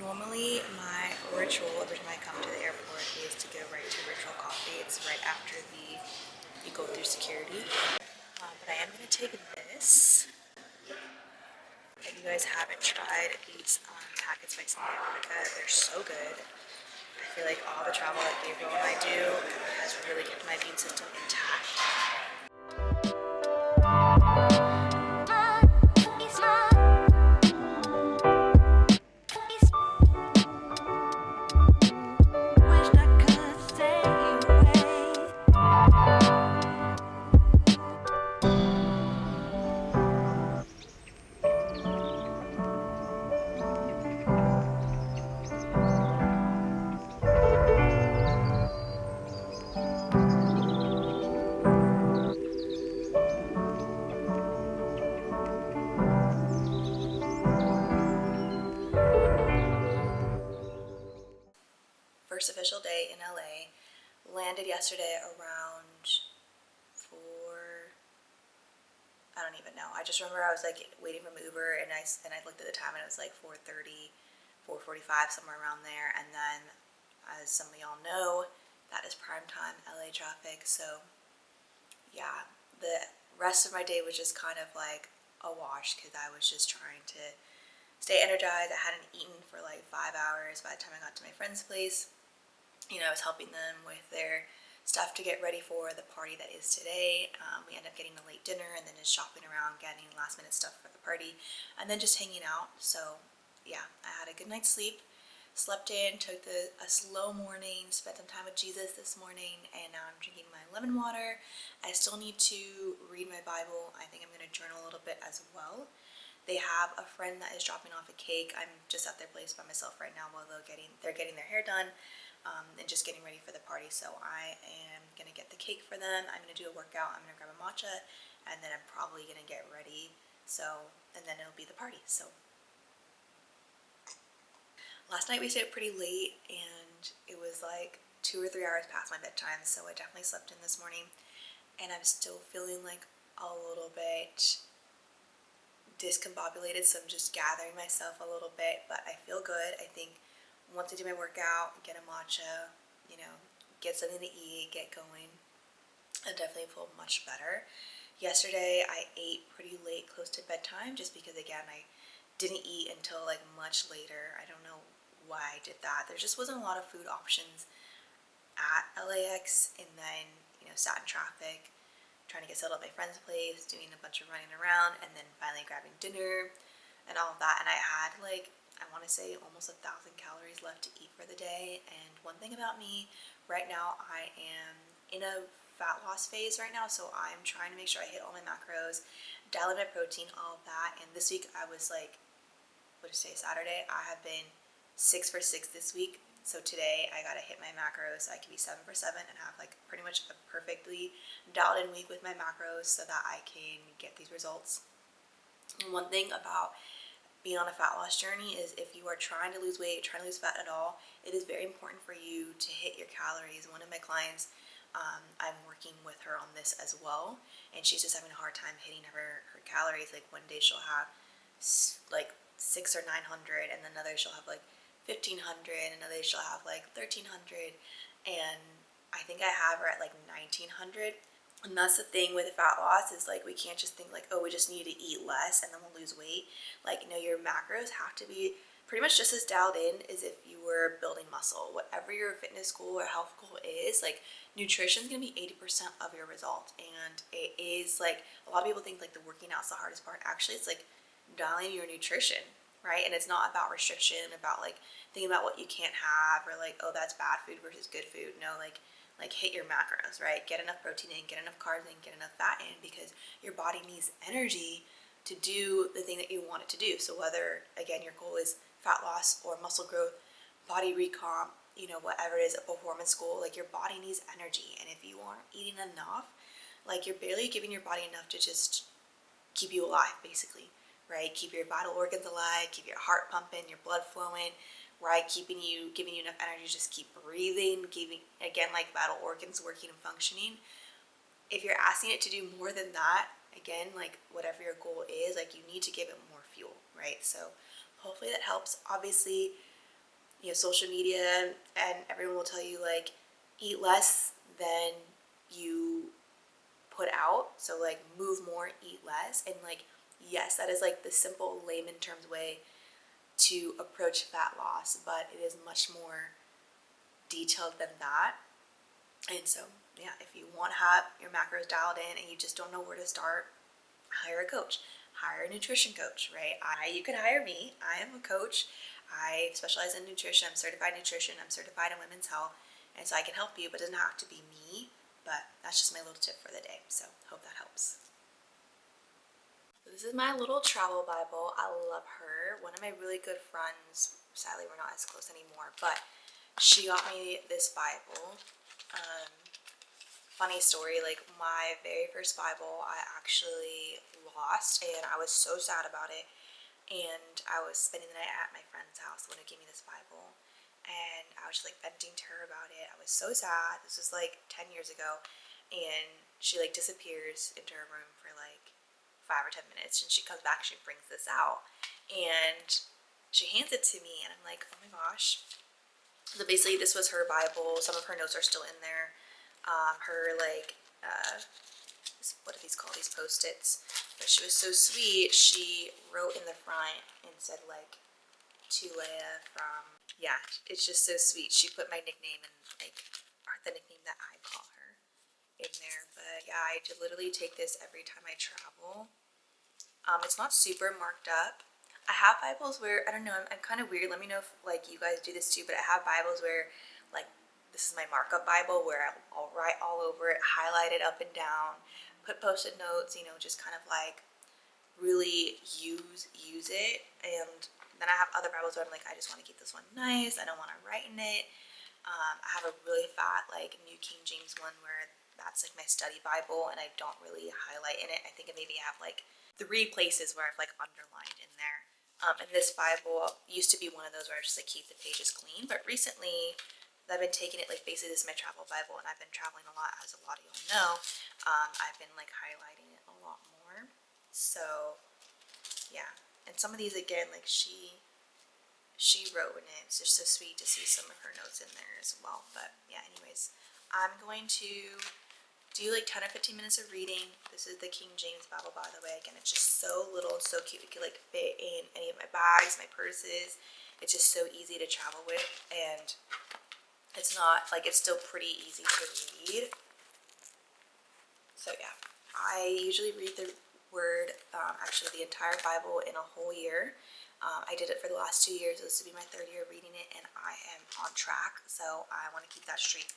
Normally, my ritual every time I come to the airport is to go right to Ritual Coffee. It's right after you go through security. But I am going to take this. If you guys haven't tried these packets by Santa Monica, they're so good. I feel like all the travel that Gabriel and I do has really kept my immune system intact. First official day in LA. Landed yesterday around 4. I don't even know. I just remember I was like waiting for my Uber and I looked at the time and it was like 4:30, 4:45, somewhere around there. And then, as some of y'all know, that is prime time LA traffic. So yeah, the rest of my day was just kind of like a wash because I was just trying to stay energized. I hadn't eaten for like 5 hours by the time I got to my friend's place. I was helping them with their stuff to get ready for the party that is today. We ended up getting a late dinner and then just shopping around, getting last minute stuff for the party, and then just hanging out. So yeah, I had a good night's sleep, slept in, took a slow morning, spent some time with Jesus this morning, and now I'm drinking my lemon water. I still need to read my Bible. I think I'm going to journal a little bit as well. They have a friend that is dropping off a cake. I'm just at their place by myself right now while they're getting their hair done. And just getting ready for the party. So I am going to get the cake for them. I'm going to do a workout. I'm going to grab a matcha, and then I'm probably going to get ready. And then it'll be the party. So last night we stayed up pretty late, and it was like 2 or 3 hours past my bedtime. So I definitely slept in this morning, and I'm still feeling like a little bit discombobulated. So I'm just gathering myself a little bit, but I feel good. I think once I do my workout, get a matcha, get something to eat, get going, I definitely feel much better. Yesterday I ate pretty late, close to bedtime, just because again I didn't eat until like much later. I don't know why I did that. There just wasn't a lot of food options at LAX, and then sat in traffic trying to get settled at my friend's place, doing a bunch of running around, and then finally grabbing dinner and all of that. And I had I want to say almost 1,000 calories left to eat for the day. And one thing about me right now, I am in a fat loss phase right now, so I'm trying to make sure I hit all my macros, dial in my protein, all of that. And this week I was like, what is today, Saturday? I have been 6 for 6 this week. So today I gotta hit my macros so I can be 7 for 7 and have like pretty much a perfectly dialed in week with my macros so that I can get these results. And one thing about being on a fat loss journey is if you are trying to lose weight, trying to lose fat at all, it is very important for you to hit your calories. One of my clients, I'm working with her on this as well, and she's just having a hard time hitting her calories. Like one day she'll have like 6 or 900, and another she'll have like 1,500, another day she'll have like 1,300, and I think I have her at like 1,900. And that's the thing with fat loss is like we can't just think like, oh, we just need to eat less and then we'll lose weight. Like, no, your macros have to be pretty much just as dialed in as if you were building muscle. Whatever your fitness goal or health goal is, like nutrition is gonna be 80% of your result. And it is like a lot of people think like the working out's the hardest part. Actually, it's like dialing your nutrition, right? And it's not about restriction, about like thinking about what you can't have or like, oh, that's bad food versus good food. No, like hit your macros, right? Get enough protein in, get enough carbs in, get enough fat in, because your body needs energy to do the thing that you want it to do. So whether, again, your goal is fat loss or muscle growth, body recomp, whatever it is, a performance goal, like your body needs energy. And if you aren't eating enough, like you're barely giving your body enough to just keep you alive, basically, right? Keep your vital organs alive, keep your heart pumping, your blood flowing, right? Giving you enough energy to just keep breathing, giving, again, like vital organs working and functioning. If you're asking it to do more than that, again, like whatever your goal is, like you need to give it more fuel, right? So hopefully that helps. Obviously, social media, and everyone will tell you like eat less than you put out. So like move more, eat less. And like, yes, that is like the simple layman terms way to approach fat loss, but it is much more detailed than that. And so, yeah, if you want to have your macros dialed in and you just don't know where to start, hire a coach, hire a nutrition coach, right? You can hire me. I am a coach. I specialize in nutrition. I'm certified nutrition. I'm certified in women's health. And so I can help you, but it doesn't have to be me. But that's just my little tip for the day. So hope that helps. This is my little travel Bible. I love her. One of my really good friends, sadly we're not as close anymore, but she got me this Bible. Funny story, like my very first Bible I actually lost, and I was so sad about it. And I was spending the night at my friend's house when who gave me this Bible, and I was just like venting to her about it. I was so sad. This was like 10 years ago, and she like disappears into her room for like 5 or 10 minutes, and she comes back, she brings this out, and she hands it to me, and I'm like, oh my gosh. So basically this was her Bible. Some of her notes are still in there. Her like what are these called, these post-its, but she was so sweet. She wrote in the front and said like, to Leia from, yeah, it's just so sweet. She put my nickname and like the nickname that I call her in there. But yeah, I literally take this every time I travel. It's not super marked up. I have Bibles where, I don't know, I'm kind of weird. Let me know if like you guys do this too, but I have Bibles where like, this is my markup Bible where I'll write all over it, highlight it up and down, put post-it notes, just kind of like really use it. And then I have other Bibles where I'm like, I just want to keep this one nice. I don't want to write in it. I have a really fat like New King James one where that's like my study Bible, and I don't really highlight in it. I think I maybe have like 3 places where I've like underlined in there. And this Bible used to be one of those where I just like keep the pages clean, but recently I've been taking it like basically this is my travel Bible, and I've been traveling a lot, as a lot of y'all know. I've been like highlighting it a lot more. So yeah, and some of these again, like she wrote in it. It's just so sweet to see some of her notes in there as well. But yeah, anyways, I'm going to do like 10 or 15 minutes of reading. This is the King James Bible, by the way. Again, it's just so little, so cute. It could like fit in any of my bags, my purses. It's just so easy to travel with, and it's not like, it's still pretty easy to read. So yeah, I usually read the word, actually the entire Bible in a whole year. I did it for the last 2 years. This will be my 3rd year reading it, and I am on track. So I want to keep that streak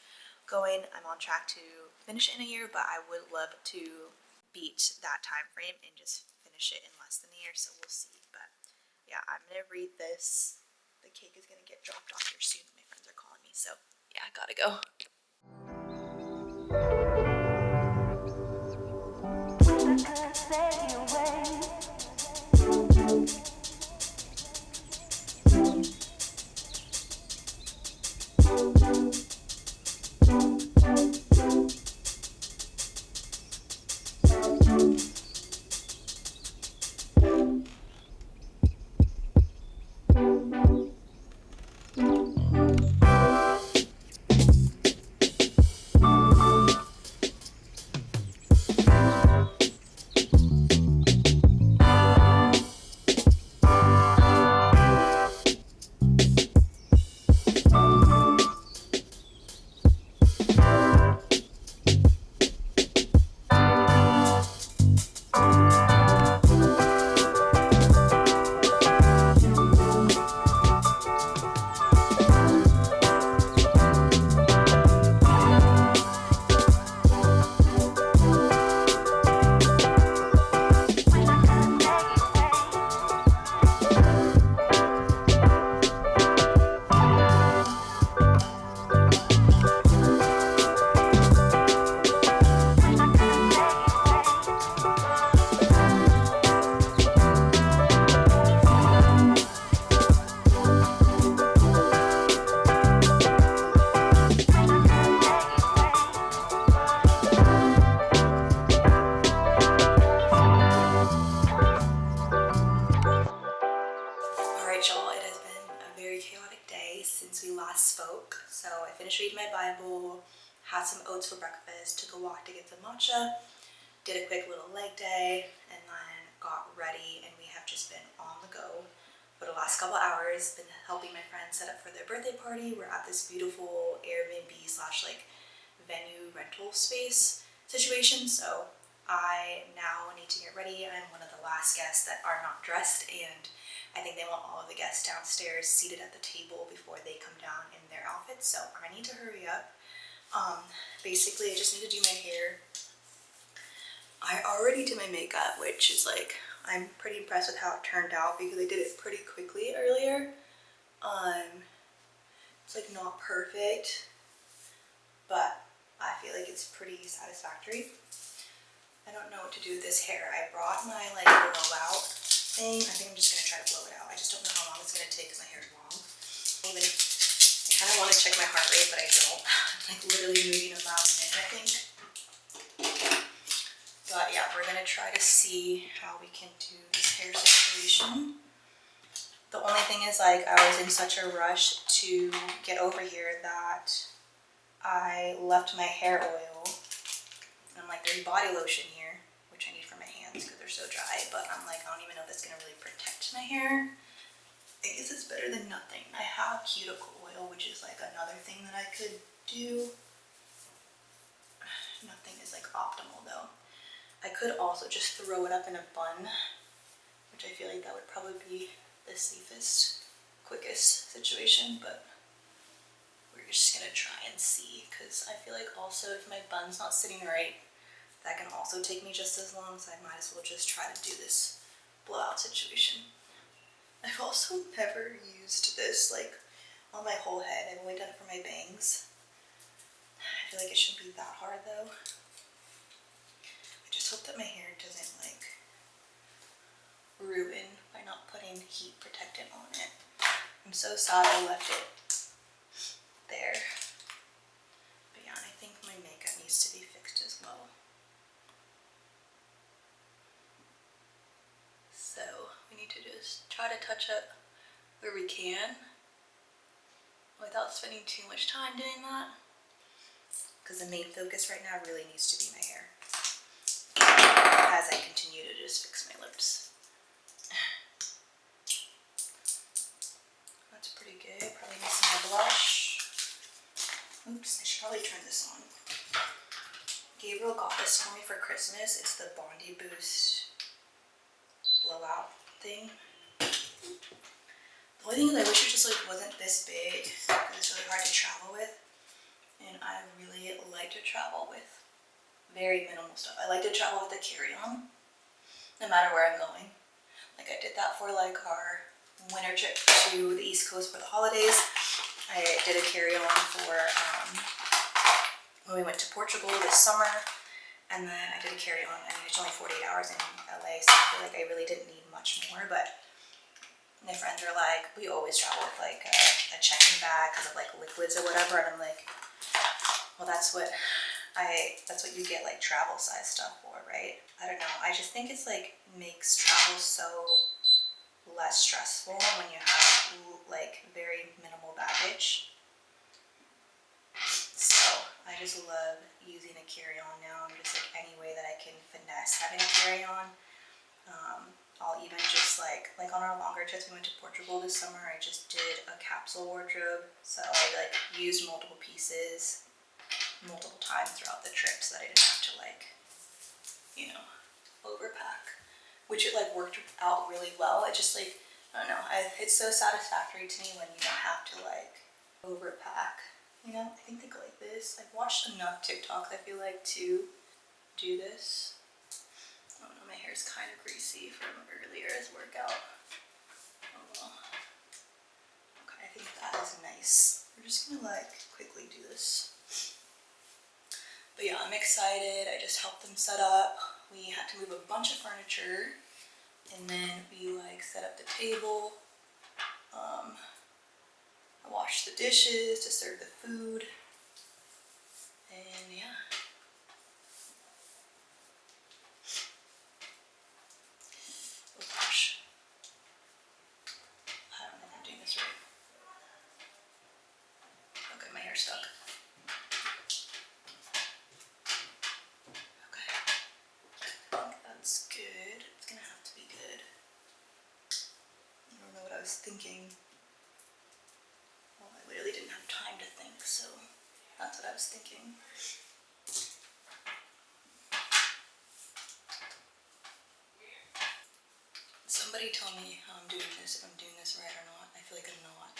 going. I'm on track to finish it in a year, but I would love to beat that time frame and just finish it in less than a year. So we'll see. But yeah, I'm gonna read this. The cake is gonna get dropped off here soon. My friends are calling me, so yeah, I gotta go. day since we last spoke. So I finished reading my Bible, had some oats for breakfast, took a walk to get some matcha, did a quick little leg day, and then got ready, and we have just been on the go for the last couple hours. Been helping my friends set up for their birthday party. We're at this beautiful Airbnb slash like venue rental space situation, so I now need to get ready. I'm one of the last guests that are not dressed, and I think they want all of the guests downstairs seated at the table before they come down in their outfits, so I need to hurry up. Basically, I just need to do my hair. I already did my makeup, which is like, I'm pretty impressed with how it turned out because I did it pretty quickly earlier. It's like not perfect, but I feel like it's pretty satisfactory. I don't know what to do with this hair. I brought my like blowout thing. I think I'm just gonna try to blow it out. I just don't know how long it's gonna take because my hair is long. I kind of want to check my heart rate, but I don't. I'm like literally moving a mile a minute, I think. But yeah, we're gonna try to see how we can do this hair situation. The only thing is, like, I was in such a rush to get over here that I left my hair oil. And I'm like, there's body lotion here, which I need for my hands because they're so dry, but I'm like, I don't even know if that's gonna really protect my hair. I guess it's better than nothing. I have cuticle oil, which is like another thing that I could do. Nothing is like optimal though. I could also just throw it up in a bun, which I feel like that would probably be the safest, quickest situation, but we're just gonna try and see, because I feel like also if my bun's not sitting right, that can also take me just as long, so I might as well just try to do this blowout situation. I've also never used this like on my whole head. I've only done it for my bangs. I feel like it shouldn't be that hard though. I just hope that my hair doesn't like ruin by not putting heat protectant on it. I'm so sad I left it there. But yeah, and I think my makeup needs to be fixed as well. So we need to just try to touch up where we can without spending too much time doing that, because the main focus right now really needs to be my hair as I continue to just fix my lips. That's pretty good. Probably need some more blush. Oops, I should probably turn this on. Gabriel got this for me for Christmas. It's the Bondi Boost blowout thing. The only thing is I wish it just like wasn't this big because it's really hard to travel with, and I really like to travel with very minimal stuff. I like to travel with a carry-on no matter where I'm going. Like I did that for like our winter trip to the East Coast for the holidays. I did a carry-on for when we went to Portugal this summer, and then I did a carry-on. I mean, it's only 48 hours in LA, so I feel like I really didn't need much more, but my friends are like, we always travel with like a check-in bag because of like liquids or whatever, and I'm like, well, that's what you get like travel size stuff for, right? I don't know. I just think it's like makes travel so less stressful when you have like very minimal baggage. So I just love using a carry-on now. I'm just like any way that I can finesse having a carry-on. I'll even just like on our longer trips, we went to Portugal this summer, I just did a capsule wardrobe. So I like used multiple pieces multiple times throughout the trip so that I didn't have to like, you know, overpack, which it like worked out really well. It just like, I don't know, it's so satisfactory to me when you don't have to like overpack, you know? I think they go like this. I've watched enough TikToks, I feel like, to do this. Oh no, my hair's kind of greasy from earlier's workout. Oh well. Okay, I think that is nice. We're just gonna like quickly do this. But yeah, I'm excited. I just helped them set up. We had to move a bunch of furniture, and then we like set up the table. I washed the dishes to serve the food, and yeah. Oh gosh. I don't think I'm doing this right. hair stuck. Okay. I think that's good. It's gonna have to be good. I don't know what I was thinking. Well, I literally didn't have time to think, so that's what I was thinking. Somebody tell me how I'm doing this, if I'm doing this right or not. I feel like I'm not.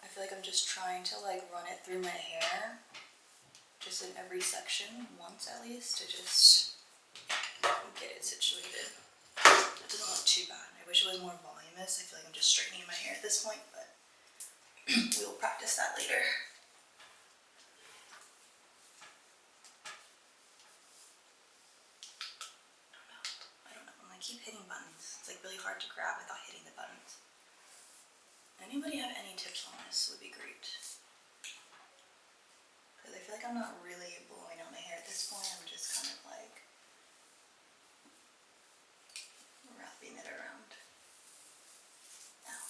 I feel like I'm just trying to like run it through my hair, just in every section once at least, to just get it situated. That doesn't look too bad. I wish it was more voluminous. I feel like I'm just straightening my hair at this point, but we'll practice that later. I don't know. I keep hitting buttons. It's like really hard to grab without hitting the buttons. Anybody have any tips on this would be great. Because I feel like I'm not really blowing out my hair at this point. I'm just kind of like wrapping it around. Now,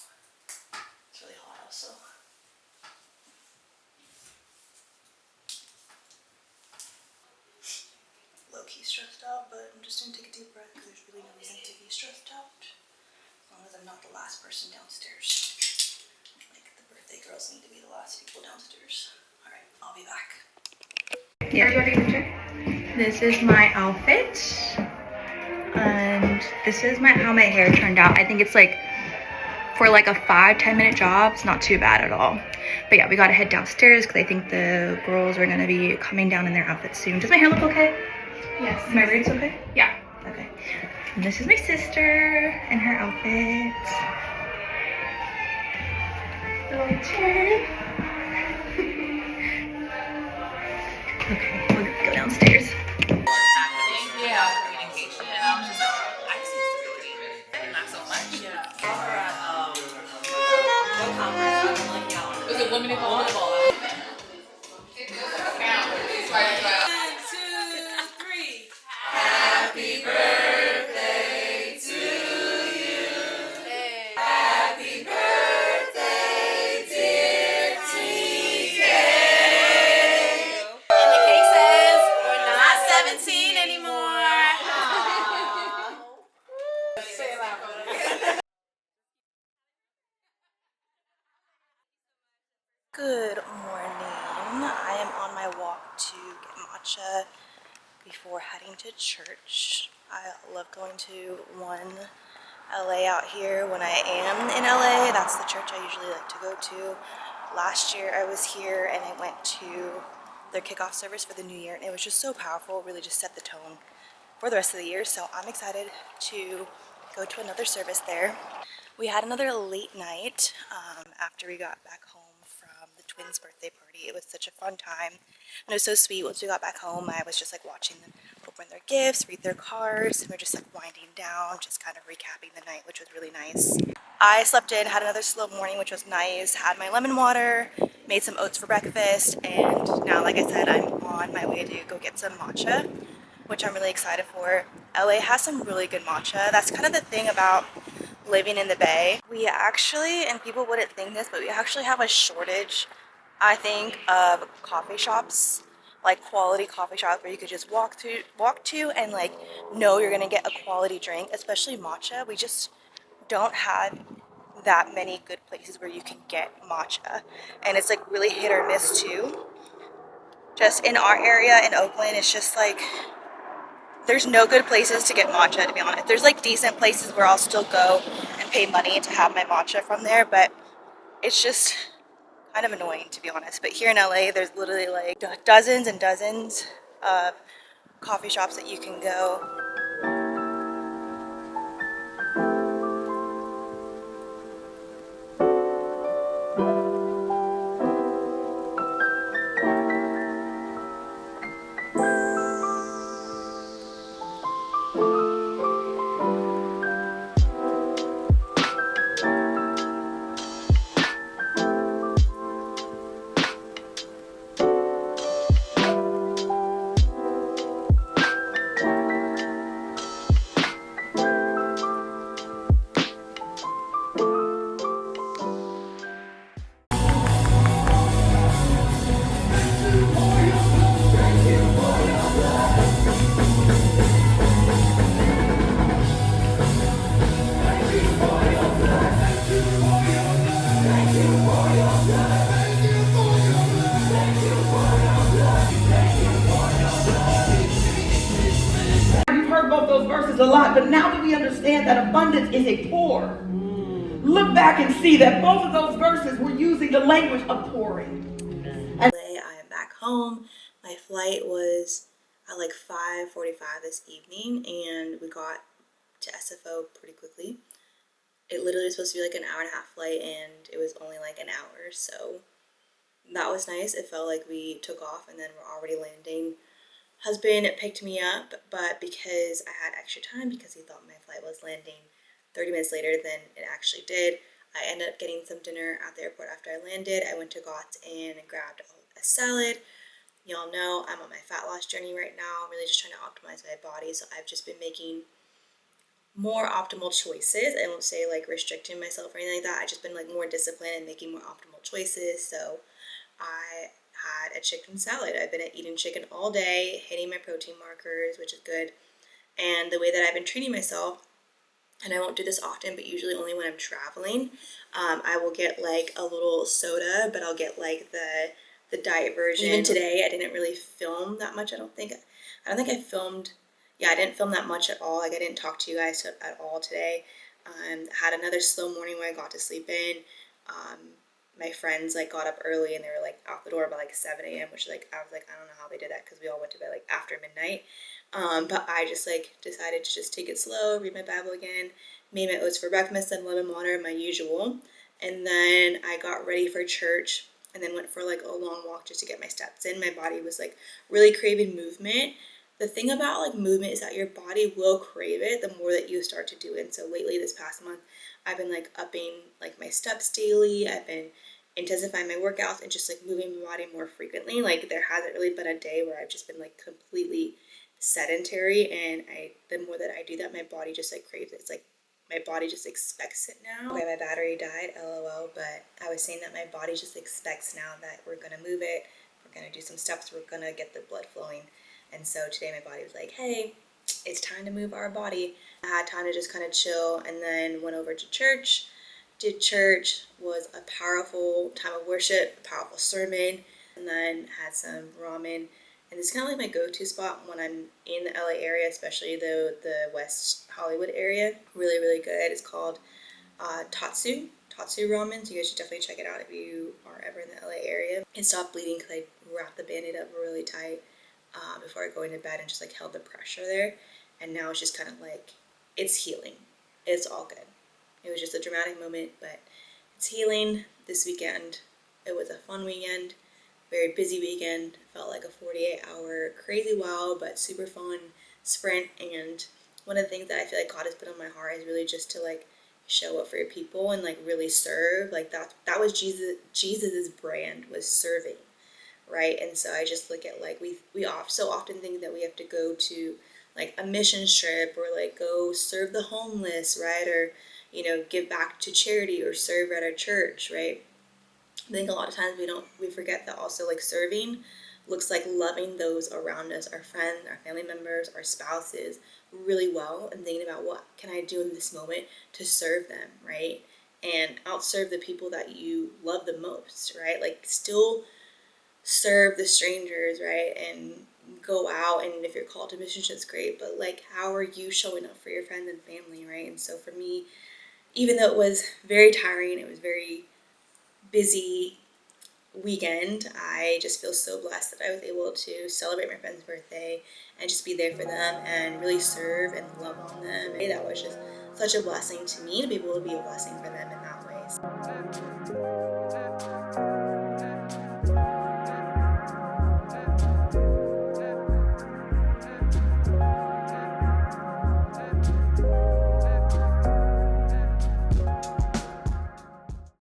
it's really hot also. Low-key stressed out, but I'm just gonna take a deep breath because there's really no reason to be stressed out. As long as I'm not the last person downstairs. Like the birthday girls need to be the last people downstairs. Alright, I'll be back. Yeah. Are you ready to check? This is my outfit. And this is how my hair turned out. I think it's like for like a 5-10 minute job, it's not too bad at all. But yeah, we gotta head downstairs because I think the girls are gonna be coming down in their outfits soon. Does my hair look okay? Yes. Is my roots okay? Yeah. Okay. And this is my sister and her outfit. Little chair. Okay, we'll go downstairs. Yeah, communication, and I was just like, I see stability, not so much. Yeah. What conference? Was it Women in Volleyball? Happy birthday to you. Happy birthday, dear TK. And the cake says, we're not 17 anymore. Good morning. I am on my walk to get matcha before heading to church. I love going to One LA out here when I am in LA. That's the church I usually like to go to. Last year I was here and I went to their kickoff service for the new year, and it was just so powerful. It really just set the tone for the rest of the year. So I'm excited to go to another service there. We had another late night after we got back home from the twins' birthday party. It was such a fun time, and it was so sweet. Once we got back home, I was just like watching them open their gifts, read their cards, and we're just like winding down, just kind of recapping the night, which was really nice. I slept in, had another slow morning, which was nice, had my lemon water, made some oats for breakfast, and now, like I said, I'm on my way to go get some matcha, which I'm really excited for. LA has some really good matcha. That's kind of the thing about living in the Bay. We actually, and people wouldn't think this, but we actually have a shortage, I think, of coffee shops, like quality coffee shops where you could just walk to and like know you're gonna get a quality drink, especially matcha. We just don't have that many good places where you can get matcha, and it's like really hit or miss too. Just in our area in Oakland, it's just like there's no good places to get matcha, to be honest. There's like decent places where I'll still go and pay money to have my matcha from there, but it's just kind of annoying, to be honest. But here in LA, there's literally like dozens and dozens of coffee shops that you can go. a lot, but now that we understand that abundance is a pour, look back and see that both of those verses were using the language of pouring. I am back home. My flight was at like 5:45 this evening, and we got to SFO pretty quickly. It literally was supposed to be like an hour and a half flight, and it was only like an hour, so that was nice. It felt like we took off and then we're already landing. Husband picked me up, but because I had extra time, because he thought my flight was landing 30 minutes later than it actually did, I ended up getting some dinner at the airport after I landed. I went to Gott's and grabbed a salad. Y'all know I'm on my fat loss journey right now. I'm really just trying to optimize my body, so I've just been making more optimal choices. I won't say like restricting myself or anything like that. I've just been like more disciplined and making more optimal choices. So I had a chicken salad. I've been eating chicken all day, hitting my protein markers, which is good. And the way that I've been treating myself, and I won't do this often, but usually only when I'm traveling, I will get like a little soda, but I'll get like the diet version. Even today, I didn't really film that much. I don't think I filmed. Yeah, I didn't film that much at all. Like I didn't talk to you guys at all today. Had another slow morning when I got to sleep in. My friends like got up early and they were like out the door by like 7 a.m. which like I was like, I don't know how they did that because we all went to bed like after midnight. But I just like decided to just take it slow, read my Bible again, made my oats for breakfast and lemon water, my usual. And then I got ready for church and then went for like a long walk just to get my steps in. My body was like really craving movement. The thing about like movement is that your body will crave it the more that you start to do it. And so lately this past month, I've been like upping like my steps daily. I've been intensifying my workouts and just like moving my body more frequently. Like there hasn't really been a day where I've just been like completely sedentary, and the more that I do that, my body just like craves it. It's like my body just expects it now. Okay, my battery died, LOL, but I was saying that my body just expects now that we're gonna move it, we're gonna do some steps, we're gonna get the blood flowing. And so today my body was like, hey, it's time to move our body. I had time to just kind of chill and then went over to church. Did church, was a powerful time of worship, a powerful sermon, and then had some ramen. And it's kind of like my go-to spot when I'm in the LA area, especially the West Hollywood area. Really, really good. It's called Tatsu Ramen. So you guys should definitely check it out if you are ever in the LA area. It stopped bleeding because I wrapped the Band-Aid up really tight before I go into bed and just like held the pressure there. And now it's just kind of like, it's healing. It's all good. It was just a dramatic moment, but it's healing. This weekend, it was a fun weekend, very busy weekend. Felt like a 48-hour crazy wild but super fun sprint. And one of the things that I feel like God has put on my heart is really just to like show up for your people and like really serve. Like that was Jesus's brand, was serving, right? And so I just look at like we so often think that we have to go to like a mission trip or like go serve the homeless, right? Or give back to charity or serve at our church, right? I think a lot of times we forget that also like serving looks like loving those around us, our friends, our family members, our spouses really well, and thinking about what can I do in this moment to serve them, right? And outserve the people that you love the most, right? Like still serve the strangers, right? And go out, and if you're called to mission, it's great, but like how are you showing up for your friends and family, right? And so for me, even though it was very tiring, it was very busy weekend, I just feel so blessed that I was able to celebrate my friend's birthday and just be there for them and really serve and love on them. And that was just such a blessing to me to be able to be a blessing for them in that way.